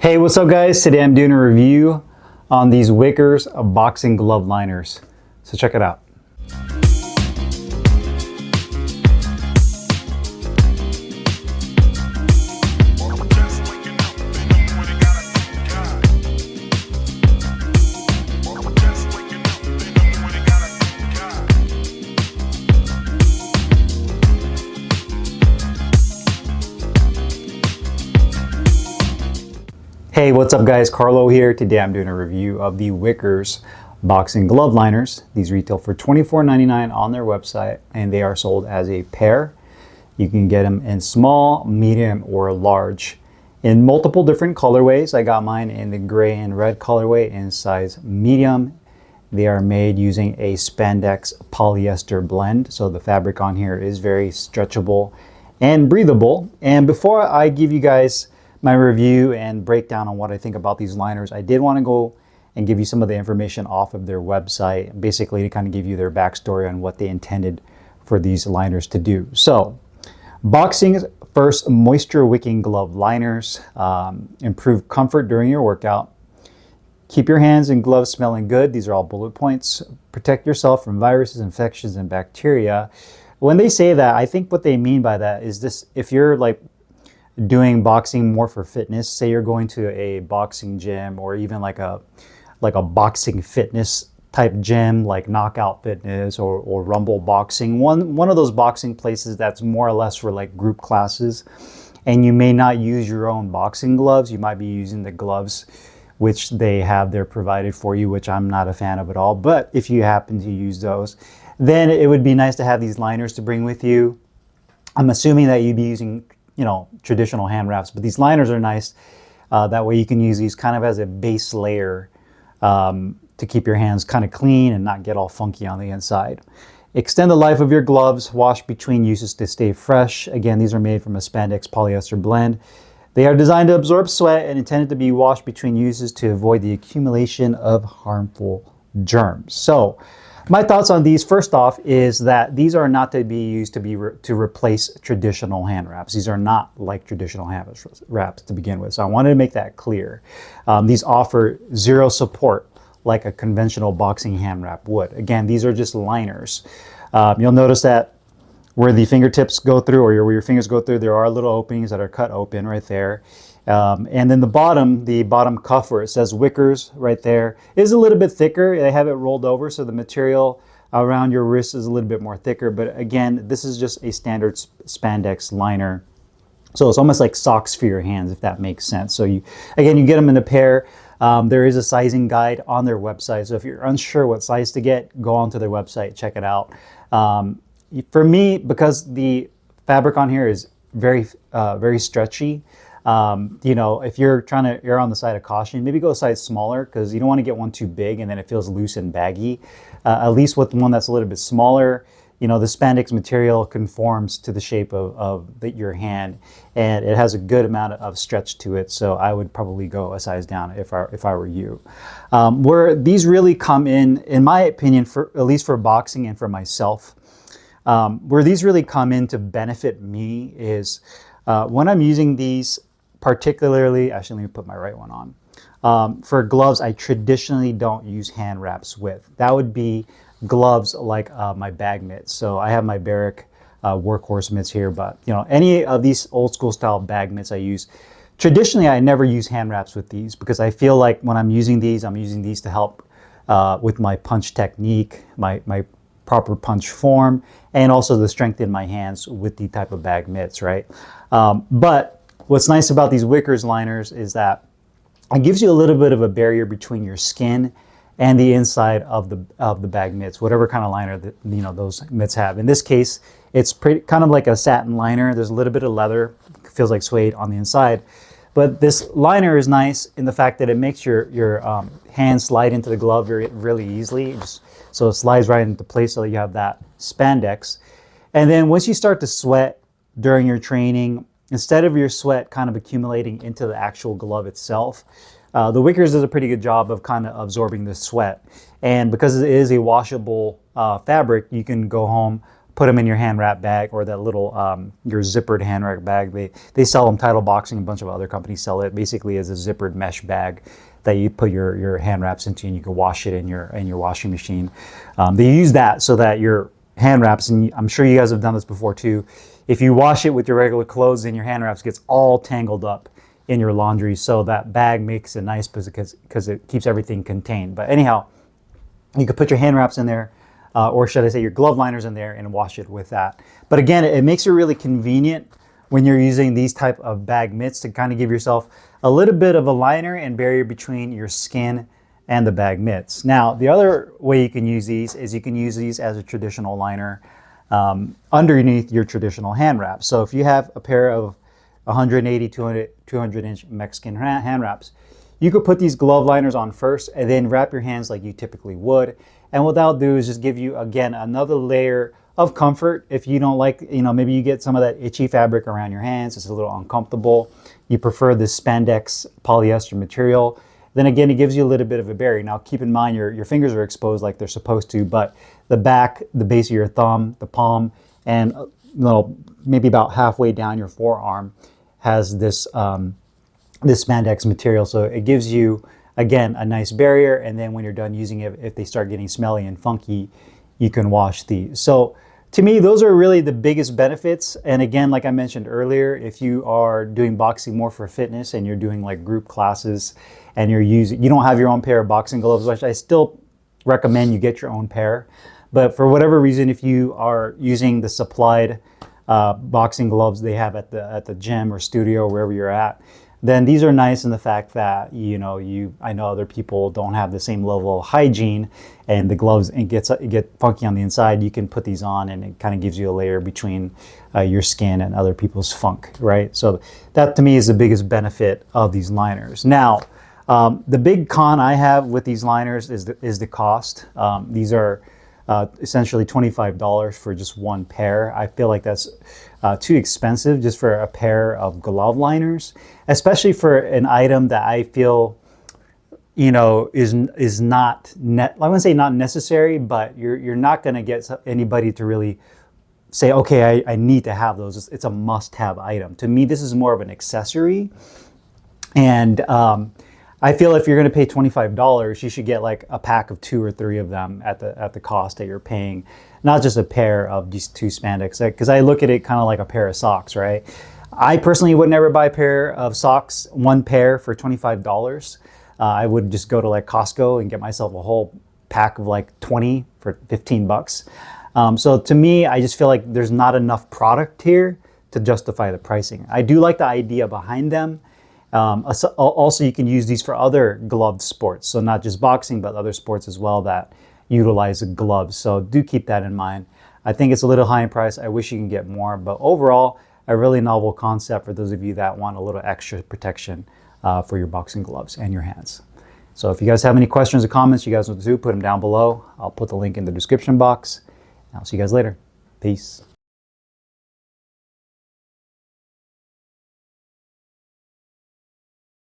Hey, what's up guys? Today I'm doing a review on these Wickers boxing glove liners. So check it out. Hey, what's up guys? Carlo here. Today I'm doing a review of the Wickers boxing glove liners. These retail for $24.99 on their website and they are sold as a pair. You can get them in small, medium, or large in multiple different colorways. I got mine in the gray and red colorway in size medium. They are made using a spandex polyester blend. So the fabric on here is very stretchable and breathable. And before I give you guys my review and breakdown on what I think about these liners, I did want to go and give you some of the information off of their website, basically to kind of give you their backstory on what they intended for these liners to do. So, boxing's first moisture wicking glove liners improve comfort during your workout. Keep your hands and gloves smelling good. These are all bullet points. Protect yourself from viruses, infections, and bacteria. When they say that, I think what they mean by that is this: if you're like doing boxing more for fitness, say you're going to a boxing gym or even like a boxing fitness type gym like Knockout Fitness or Rumble Boxing, one of those boxing places that's more or less for like group classes, and you may not use your own boxing gloves, you might be using the gloves which they have there provided for you, which I'm not a fan of at all. But if you happen to use those, then it would be nice to have these liners to bring with you. I'm assuming that you'd be using traditional hand wraps, but these liners are nice. That way you can use these kind of as a base layer to keep your hands kind of clean and not get all funky on the inside. Extend the life of your gloves. Wash between uses to stay fresh. Again, these are made from a spandex polyester blend. They are designed to absorb sweat and intended to be washed between uses to avoid the accumulation of harmful germs. So, my thoughts on these, first off, is that these are not to be used to replace traditional hand wraps. These are not like traditional hand wraps to begin with. So I wanted to make that clear. These offer zero support like a conventional boxing hand wrap would. Again, these are just liners. You'll notice that where the fingertips go through, or where your fingers go through, there are little openings that are cut open right there. And then the bottom cuff where it says Wickers right there is a little bit thicker. They have it rolled over, so the material around your wrist is a little bit more thicker. But again, this is just a standard spandex liner. So it's almost like socks for your hands, if that makes sense. So you get them in a pair. There is a sizing guide on their website. So if you're unsure what size to get, go onto their website, check it out. For me, because the fabric on here is very stretchy, if you're trying to err on the side of caution, maybe go a size smaller, because you don't want to get one too big and then it feels loose and baggy. At least with one that's a little bit smaller, the spandex material conforms to the shape of your hand, and it has a good amount of stretch to it. So I would probably go a size down if I were you. Where these really come in my opinion, at least for boxing and for myself, where these really come in to benefit me is when I'm using these, particularly, actually let me put my right one on. For gloves, I traditionally don't use hand wraps with. That would be gloves like my bag mitts. So I have my Barrick workhorse mitts here, but any of these old school style bag mitts I use. Traditionally, I never use hand wraps with these because I feel like when I'm using these to help with my punch technique, my proper punch form, and also the strength in my hands with the type of bag mitts, right? But what's nice about these Wickers liners is that it gives you a little bit of a barrier between your skin and the inside of the bag mitts, whatever kind of liner that those mitts have. In this case, it's kind of like a satin liner. There's a little bit of leather, feels like suede on the inside. But this liner is nice in the fact that it makes your hand slide into the glove really easily. So it slides right into place, so you have that spandex. And then once you start to sweat during your training, instead of your sweat kind of accumulating into the actual glove itself, the Wickers does a pretty good job of kind of absorbing the sweat. And because it is a washable fabric, you can go home, put them in your hand wrap bag or that little your zippered hand wrap bag. They sell them. Title Boxing, a bunch of other companies sell it basically as a zippered mesh bag that you put your hand wraps into, and you can wash it in your washing machine. They use that so that your hand wraps, and I'm sure you guys have done this before too, if you wash it with your regular clothes, then your hand wraps gets all tangled up in your laundry. So that bag makes it nice because it keeps everything contained. But anyhow, you could put your hand wraps in there, or should I say your glove liners in there, and wash it with that. But again, it makes it really convenient when you're using these type of bag mitts to kind of give yourself a little bit of a liner and barrier between your skin and the bag mitts. Now, the other way you can use these is you can use these as a traditional liner underneath your traditional hand wrap. So if you have a pair of 180, 200 inch Mexican hand wraps, you could put these glove liners on first and then wrap your hands like you typically would. And what that'll do is just give you, again, another layer of comfort. If you don't like, maybe you get some of that itchy fabric around your hands, it's a little uncomfortable, you prefer this spandex polyester material, then again, it gives you a little bit of a barrier. Now, keep in mind your fingers are exposed like they're supposed to, but the back, the base of your thumb, the palm, and maybe about halfway down your forearm has this this spandex material. So it gives you, again, a nice barrier. And then when you're done using it, if they start getting smelly and funky, you can wash these. So to me, those are really the biggest benefits. And again, like I mentioned earlier, if you are doing boxing more for fitness and you're doing like group classes and you don't have your own pair of boxing gloves, which I still recommend you get your own pair. But for whatever reason, if you are using the supplied boxing gloves they have at the gym or studio, wherever you're at, then these are nice in the fact that, I know other people don't have the same level of hygiene and the gloves get funky on the inside. You can put these on and it kind of gives you a layer between your skin and other people's funk, right? So that to me is the biggest benefit of these liners. Now, the big con I have with these liners is the cost. These are essentially $25 for just one pair. I feel like that's too expensive just for a pair of glove liners, especially for an item that I feel, is not I wouldn't say not necessary, but you're not going to get anybody to really say, okay, I need to have those. It's a must-have item. To me, this is more of an accessory, and I feel if you're going to pay $25, you should get like a pack of 2 or 3 of them at the cost that you're paying, not just a pair of these 2 spandex. Because I look at it kind of like a pair of socks, right? I personally would never buy a pair of socks, one pair for $25. I would just go to like Costco and get myself a whole pack of like 20 for 15 bucks. So to me, I just feel like there's not enough product here to justify the pricing. I do like the idea behind them. Also, you can use these for other gloved sports. So not just boxing, but other sports as well that utilize gloves. So do keep that in mind. I think it's a little high in price. I wish you can get more, but overall, a really novel concept for those of you that want a little extra protection for your boxing gloves and your hands. So if you guys have any questions or comments, you guys want to do, put them down below. I'll put the link in the description box. I'll see you guys later. Peace.